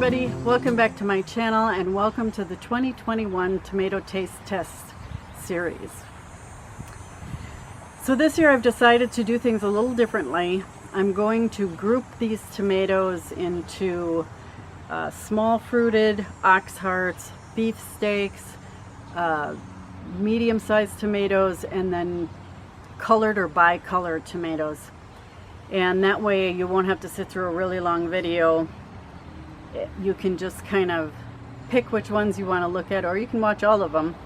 everybody, welcome back to my channel and welcome to the 2021 Tomato Taste Test series. So this year I've decided to do things a little differently. I'm going to group these tomatoes into small fruited, ox hearts, beef steaks, medium-sized tomatoes, and then colored or bi-colored tomatoes. And that way you won't have to sit through a really long video. You can just kind of pick which ones you want to look at, or you can watch all of them.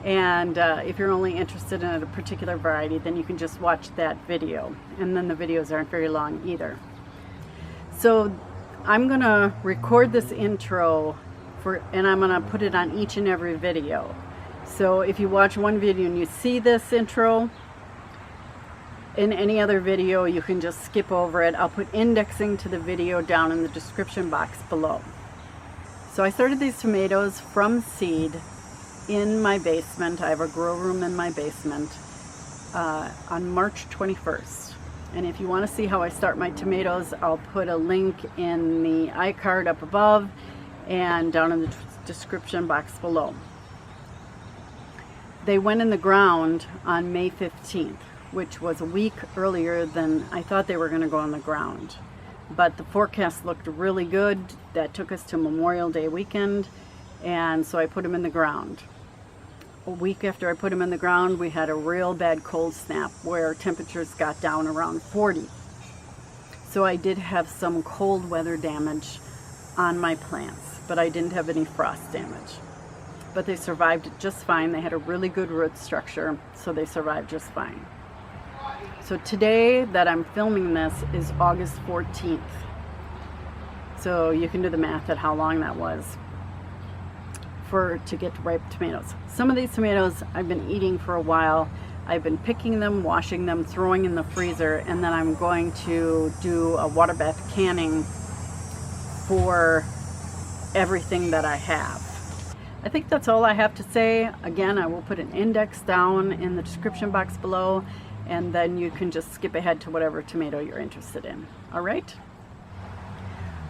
And if you're only interested in a particular variety, then you can just watch that video. And then the videos aren't very long either. So I'm going to record this intro and I'm going to put it on each and every video. So if you watch one video and you see this intro, in any other video you can just skip over it. I'll put indexing to the video down in the description box below. So I started these tomatoes from seed in my basement. I have a grow room in my basement on March 21st. And if you want to see how I start my tomatoes, I'll put a link in the iCard up above and down in the description box below. They went in the ground on May 15th. Which was a week earlier than I thought they were going to go on the ground. But the forecast looked really good. That took us to Memorial Day weekend, and so I put them in the ground. A week after I put them in the ground, we had a real bad cold snap where temperatures got down around 40. So I did have some cold weather damage on my plants, but I didn't have any frost damage. But they survived just fine. They had a really good root structure, so they survived just fine. So today that I'm filming this is August 14th. So you can do the math at how long that was to get ripe tomatoes. Some of these tomatoes I've been eating for a while. I've been picking them, washing them, throwing in the freezer, and then I'm going to do a water bath canning for everything that I have. I think that's all I have to say. Again, I will put an index down in the description box below, and then you can just skip ahead to whatever tomato you're interested in. All right?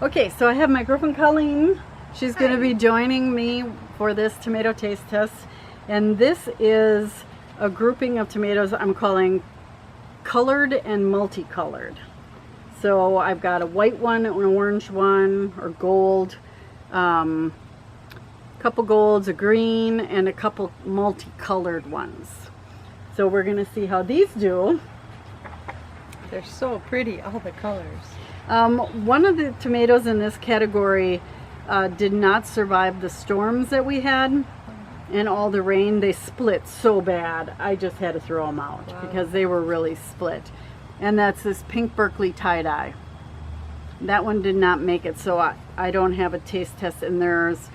Okay, so I have my girlfriend Colleen. She's going to be joining me for this tomato taste test. And this is a grouping of tomatoes I'm calling colored and multicolored. So I've got a white one, an orange one, or gold, a couple golds, a green, and a couple multicolored ones. So we're going to see how these do. They're so pretty, all the colors. One of the tomatoes in this category did not survive the storms that we had and all the rain. They split so bad. I just had to throw them out. Wow. Because they were really split. And that's this pink Berkeley tie-dye. That one did not make it, so I don't have a taste test, and there's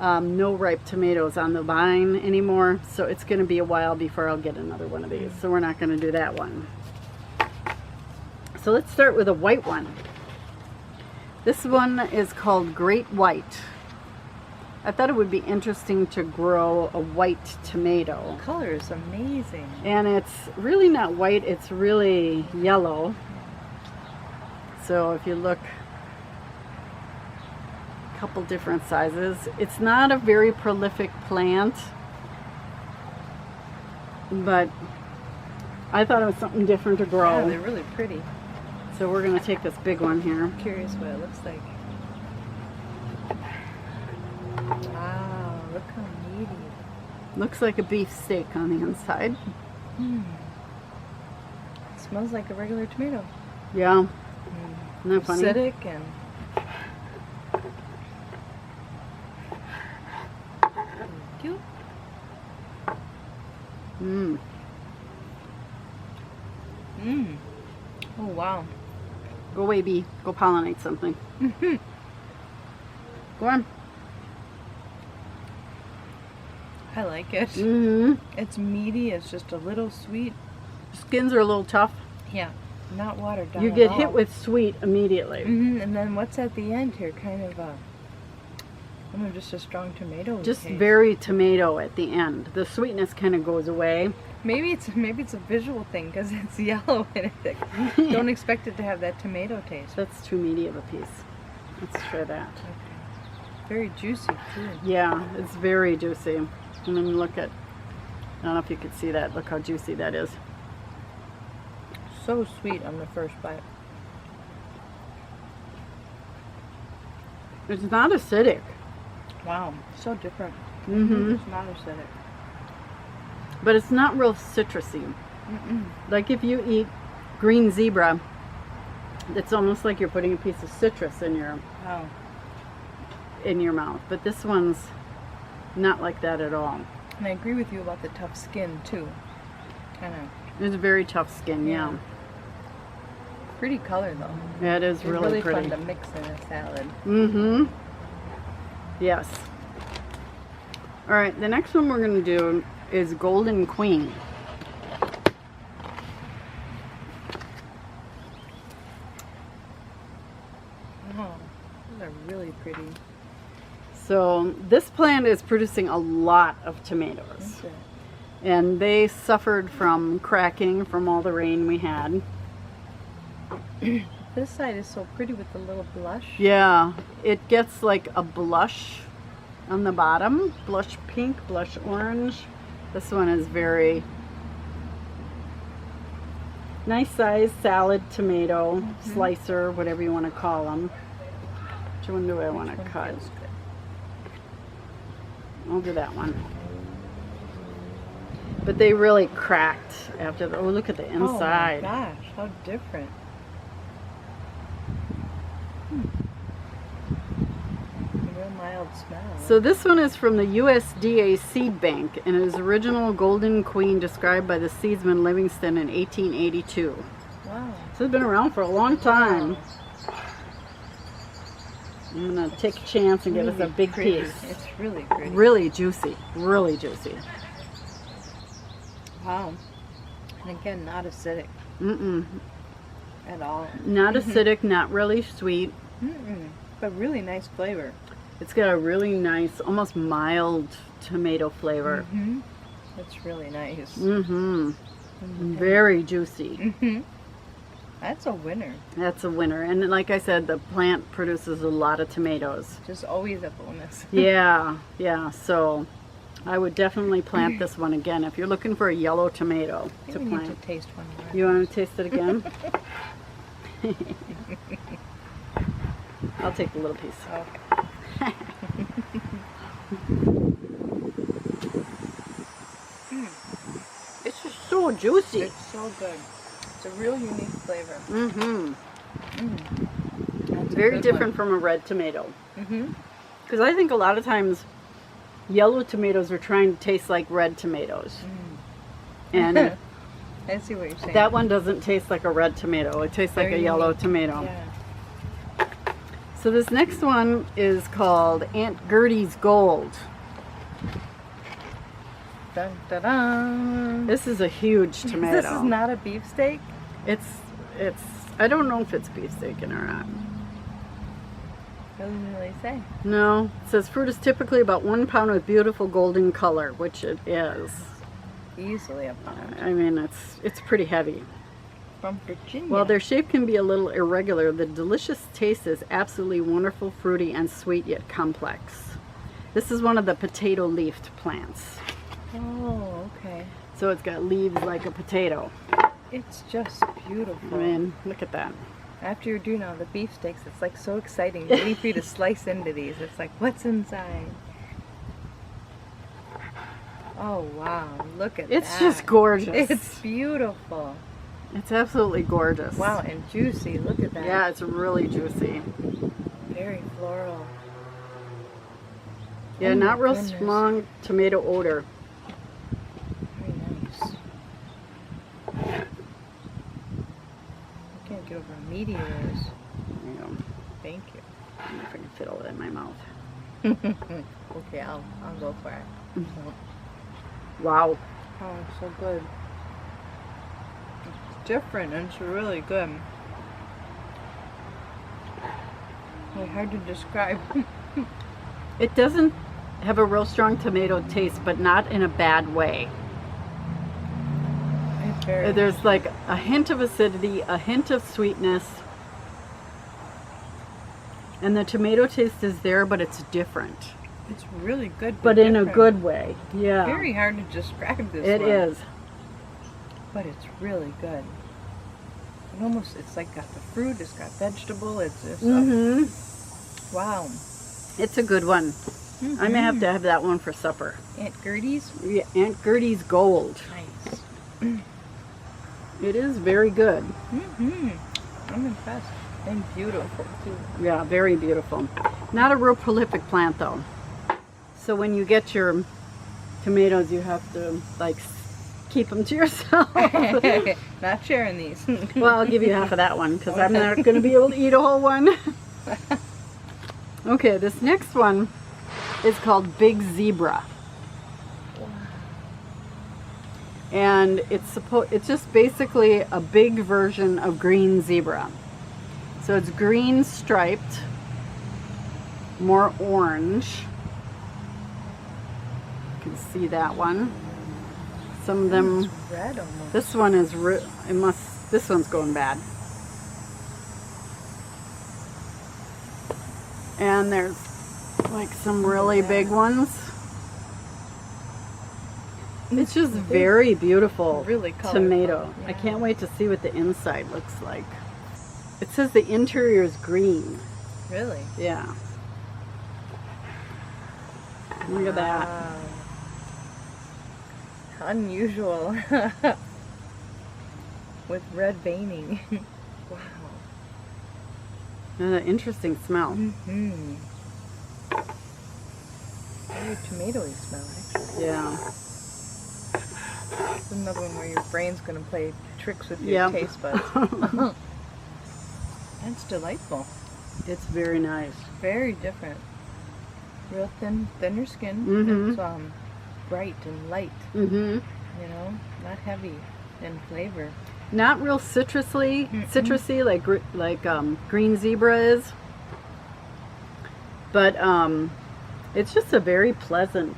no ripe tomatoes on the vine anymore, so it's going to be a while before I'll get another one of these, so we're not going to do that one. So let's start with a white one. This one is called Great White. I thought it would be interesting to grow a white tomato. The color is amazing. And it's really not white, it's really yellow. So if you look, couple different sizes. It's not a very prolific plant, but I thought it was something different to grow. Yeah, they're really pretty. So we're going to take this big one here. I'm curious what it looks like. Wow, look how meaty. Looks like a beef steak on the inside. It smells like a regular tomato. Yeah. Isn't that funny? Acidic and cute. Oh wow. Go away, bee. Go pollinate something. Go on. I like it. It's meaty. It's just a little sweet. Skins are a little tough. Yeah, not watered down. You get at all. hit with sweet immediately. And then what's at the end here? Kind of just a strong tomato. Just taste. very tomato at the end. The sweetness kind of goes away. Maybe it's a visual thing because it's yellow and don't expect it to have that tomato taste. That's too meaty of a piece. Let's try that. Okay. Very juicy too. Yeah, it's very juicy. I mean, look at, I don't know if you could see that. Look how juicy that is. So sweet on the first bite. It's not acidic. Wow, so different. Mm-hmm. It's not acidic. But it's not real citrusy. Mm-mm. Like if you eat green zebra, it's almost like you're putting a piece of citrus in your Wow. mouth. But this one's not like that at all. And I agree with you about the tough skin too. Kind of It's very tough skin, yeah. pretty color though. Yeah, it is It's really pretty. fun to mix in a salad. Mm-hmm. Yes. All right, the next one we're going to do is Golden Queen. Oh, those are really pretty. So this plant is producing a lot of tomatoes. Okay. And they suffered from cracking from all the rain we had. This side is so pretty with the little blush. Yeah, it gets like a blush on the bottom. Blush pink, blush orange. This one is very nice size salad tomato, slicer, whatever you want to call them. Which one do I want to One cut? feels good. I'll do that one. But they really cracked after the, oh, look at the inside. Oh my gosh, how different. A real mild smell. So this one is from the USDA Seed Bank, and it is original Golden Queen described by the seedsman Livingston in 1882. Wow. So it's been around for a long time. I'm gonna take a chance and give us a big pretty. piece. It's really pretty. Really juicy, really juicy. Wow. And again, not acidic Mm-mm. at all. Not acidic, not really sweet. Mm-mm. But really nice flavor. It's got a really nice, almost mild tomato flavor. Mm-hmm. It's really nice. Mm-hmm. Very juicy. Mm-hmm. That's a winner. That's a winner. And like I said, the plant produces a lot of tomatoes. Just always a bonus. Yeah, yeah. So I would definitely plant this one again if you're looking for a yellow tomato to We need plant. to taste one more. You want to taste it again? I'll take the little piece. Okay. It's just so juicy. It's so good. It's a real unique flavor. Mm-hmm. That's a Very good different from a red tomato. one. Mm-hmm. Because I think a lot of times yellow tomatoes are trying to taste like red tomatoes. And I see what you're saying. that one doesn't taste like a red tomato. It tastes like Very a yellow unique. tomato. Yeah. So this next one is called Aunt Gertie's Gold. Dun, dun, dun. This is a huge tomato. This is not a beefsteak? It's I don't know if it's beefsteak or not. Doesn't really say. No, it says fruit is typically about 1 pound with beautiful golden color, which it is. Easily a pound. I mean, it's pretty heavy. From Virginia. While their shape can be a little irregular, the delicious taste is absolutely wonderful, fruity, and sweet yet complex. This is one of the potato leafed plants. Oh, okay. So it's got leaves like a potato. It's just beautiful. I mean, look at that. After you're doing all the beefsteaks, it's like so exciting. Waiting for you to slice into these. It's like, what's inside? Oh, wow. Look at that. It's just gorgeous. It's beautiful. It's absolutely gorgeous. Wow, and juicy. Look at that. Yeah, it's really juicy. Very floral. Yeah, Oh my not real goodness. strong tomato odor. Very nice. I can't get over how meaty it is. There you go. Thank you. I don't know if I can fit all that in my mouth. Okay, I'll go for it. Wow. Oh, it's so good. It's different and it's really good. It's hard to describe. It doesn't have a real strong tomato taste, but not in a bad way. It's very There's like a hint of acidity, a hint of sweetness, And the tomato taste is there, but it's different. It's really good. But in a different. good way. Yeah. Very hard to describe this It one. is. But it's really good. It almost, it's like got the fruit, it's got vegetable, it's wow. It's a good one. I may have to have that one for supper. Aunt Gertie's? Yeah, Aunt Gertie's Gold. Nice. It is very good. I'm impressed. And beautiful too. Yeah, very beautiful. Not a real prolific plant though. So when you get your tomatoes, you have to like keep them to yourself. Not sharing these. Well, I'll give you half of that one because I'm not going to be able to eat a whole one. Okay, this next one is called Big Zebra. And it's just basically a big version of green zebra. So it's green striped, more orange. You can see that one. Some of them. It's red almost. This one is this one's going bad. And there's like some really big ones. It's just very beautiful Really colorful. tomato. Yeah. I can't wait to see what the inside looks like. It says the interior is green. Really? Yeah. Look at that. Wow. Unusual. With red veining. Wow. Interesting smell. Very tomatoey smell, actually. Yeah. It's another one where your brain's going to play tricks with your taste buds. That's delightful. It's very nice. Very different. Real thinner skin. It's bright and light. You know, not heavy in flavor. Not real citrusy like green zebra is. But it's just a very pleasant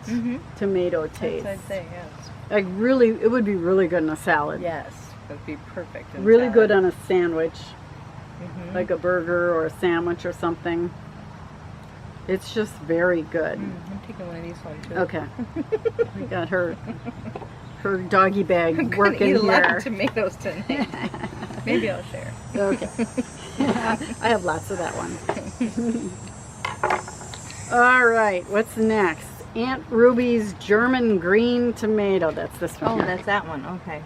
tomato taste. That's I'd say, yes. Like really, it would be really good in a salad. Yes, it would be perfect. In Really salad. good on a sandwich, like a burger or a sandwich or something. It's just very good. I'm taking one of these home too. Okay, we got her doggy bag I'm working eat a lot here. of tomatoes tonight. Maybe I'll share. Okay, I have lots of that one. All right, what's next? Aunt Ruby's German green tomato. That's this one. Oh, here. that's that one. Okay.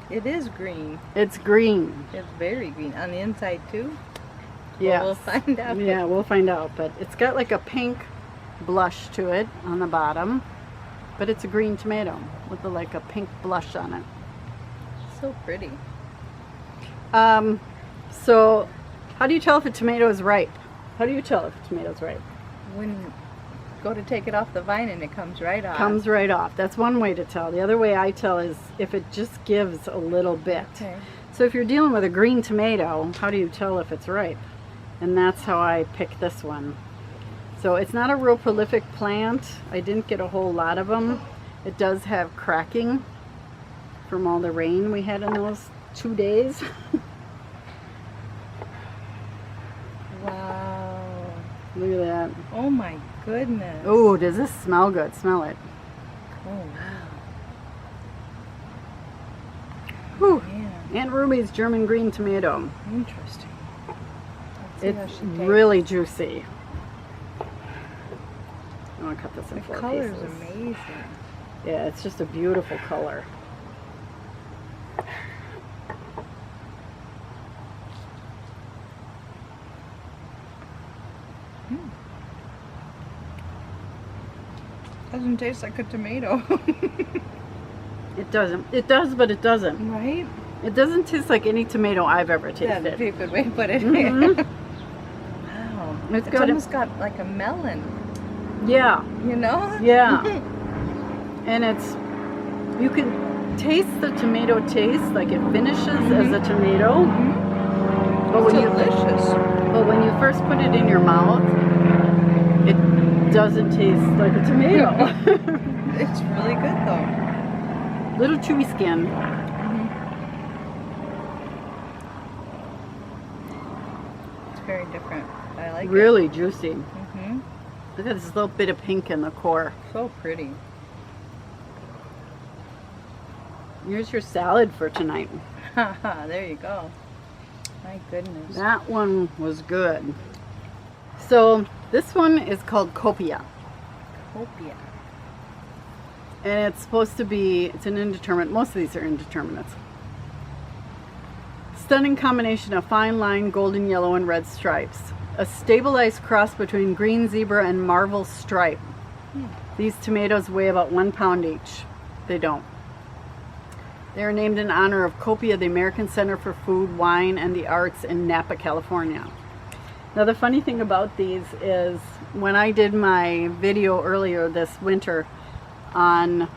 It is green. It's green. It's very green on the inside too. Yeah. We'll find out. Yeah, we'll find out. But it's got like a pink blush to it on the bottom. But it's a green tomato with like a pink blush on it. So pretty. So how do you tell if a tomato is ripe? How do you tell if a tomato's ripe? When you go to take it off the vine and it comes right off. Comes right off. That's one way to tell. The other way I tell is if it just gives a little bit. Okay. So if you're dealing with a green tomato, how do you tell if it's ripe? And that's how I pick this one. So it's not a real prolific plant. I didn't get a whole lot of them. It does have cracking from all the rain we had in those 2 days. Wow. Look at that. Oh my goodness. Oh, does this smell good? Smell it. Oh wow. Whew. Yeah. Aunt Ruby's German green tomato. Interesting. Let's see how It's she tastes. really juicy. I'm gonna cut this in The 4 color is pieces. amazing. Yeah, it's just a beautiful color. Doesn't taste like a tomato. It doesn't. It does, but it doesn't. Right? It doesn't taste like any tomato I've ever That'd tasted. be a good way to put it. Mhm. Wow. It's It's got almost got like a melon, Yeah, you know? yeah. And you can taste the tomato taste, like it finishes as a tomato. But when Delicious. But when you first put it in your mouth, it doesn't taste like a tomato. It's really good though. Little chewy skin. It's very different. like it. Really juicy. Mm-hmm. Look at this little bit of pink in the core. So pretty. Here's your salad for tonight. Haha, there you go. My goodness. That one was good. So this one is called Copia. Copia. And it's supposed to be, it's an indeterminate, most of these are indeterminates. Stunning combination of fine line, golden yellow, and red stripes. A stabilized cross between green zebra and marvel stripe. These tomatoes weigh about 1 pound each. They don't. They are named in honor of Copia, the American Center for Food, Wine, and the Arts in Napa, California. Now the funny thing about these is when I did my video earlier this winter on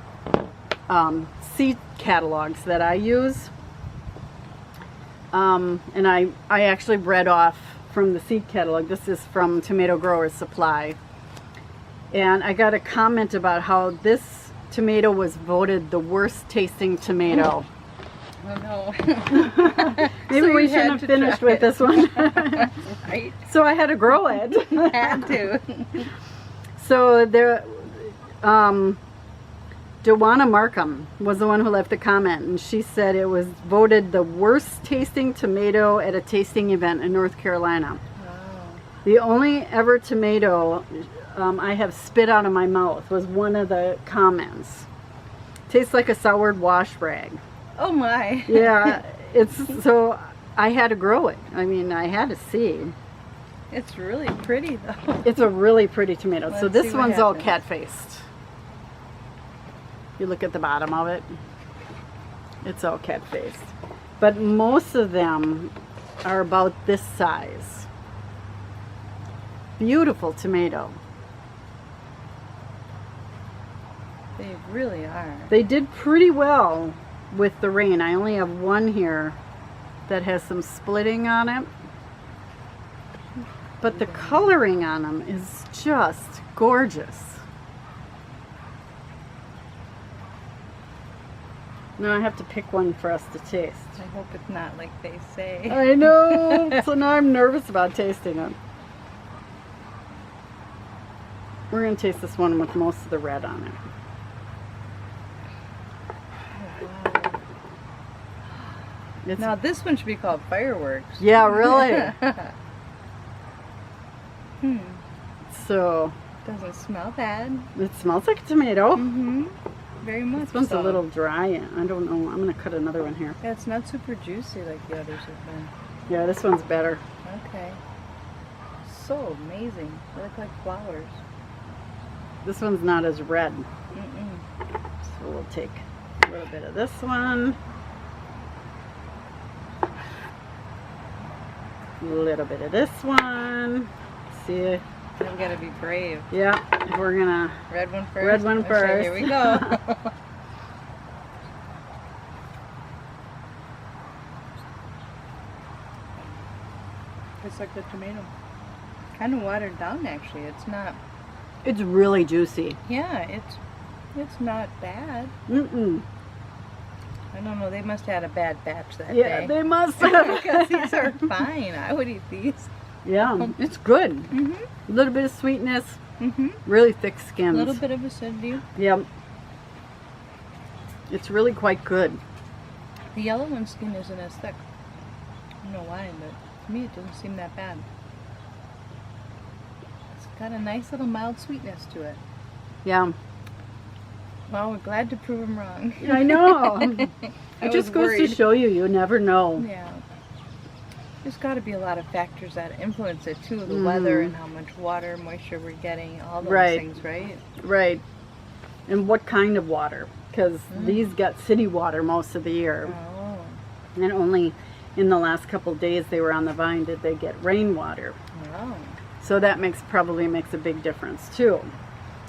seed catalogs that I use, and I actually read off from the seed catalog. This is from Tomato Growers Supply, and I got a comment about how this tomato was voted the worst tasting tomato. Oh no. Maybe So we you shouldn't had have to finished try with this one. Right? So I had to grow it. Had to. So there, Joanna Markham was the one who left the comment, and she said it was voted the worst tasting tomato at a tasting event in North Carolina. Wow. The only ever tomato I have spit out of my mouth was one of the comments. Tastes like a soured wash rag. Oh my. Yeah, it's so I had to grow it. I mean, I had to see. It's really pretty though. It's a really pretty tomato. So Let's this see what one's all happens. cat-faced. You look at the bottom of it. It's all cat-faced. But most of them are about this size. Beautiful tomato. They really are. They did pretty well with the rain. I only have one here that has some splitting on it. But the coloring on them is just gorgeous. Now I have to pick one for us to taste. I hope it's not like they say. I know. So now I'm nervous about tasting it. We're going to taste this one with most of the red on it. Wow. It's, Now this one should be called Fireworks. yeah, really. So Doesn't smell bad. it smells like a tomato. Mm-hmm. Very much. This one's so. a little dry. I don't know. I'm going to cut another one here. Yeah, it's not super juicy like the others have been. Yeah, this one's better. Okay. So amazing. They look like flowers. This one's not as red. Mm-mm. So we'll take a little bit of this one. A little bit of this one. See, We gotta be brave. yeah, we're gonna Red one first. red one Okay, first. here we go. It's like the tomato. Kind of watered down actually. It's not. It's really juicy. Yeah, it's not bad. Mm-mm. I don't know. They must have had a bad batch that Yeah, day. they must. Because these are fine. I would eat these. Yeah, it's good. Mm-hmm. A little bit of sweetness, Mm-hmm. really thick A skins. little bit of acidity. Yep. It's really quite good. The yellow one skin isn't as thick. I don't know why, but to me it doesn't seem that bad. It's got a nice little mild sweetness to it. Yeah, Well, we're glad to prove them wrong. I know. I It just was goes to worried. show you, you never know. Yeah. There's got to be a lot of factors that influence it too. The weather and how much water, moisture we're getting, all those Right. things, right? Right. And what kind of water? Because these get city water most of the year. Oh. And only in the last couple days they were on the vine did they get rainwater. Wow. So that probably makes a big difference too.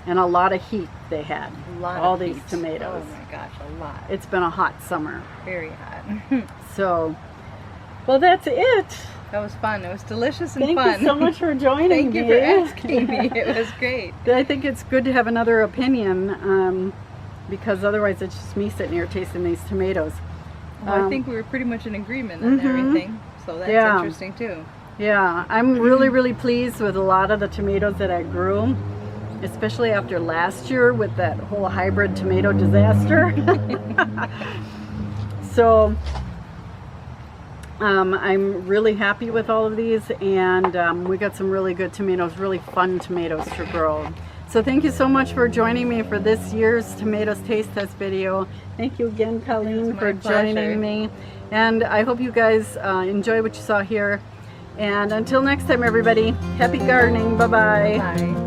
And a lot of heat they had. A lot All of these heat. tomatoes. Oh my gosh, a lot. It's been a hot summer. Very hot. So, well, that's it. That was fun. It was delicious and Thank fun. you so much for joining Thank me. you for asking me. It was great. I think it's good to have another opinion because otherwise it's just me sitting here tasting these tomatoes. Well, I think we were pretty much in agreement on Mhm. everything, so that's Yeah. interesting too. Yeah, I'm really pleased with a lot of the tomatoes that I grew, especially after last year with that whole hybrid tomato disaster. So I'm really happy with all of these, and we got some really good tomatoes, really fun tomatoes to grow. So thank you so much for joining me for this year's Tomatoes Taste Test video. Thank you again, Colleen, for joining me. And I hope you guys enjoy what you saw here. And until next time, everybody, happy gardening. Bye-bye. Bye.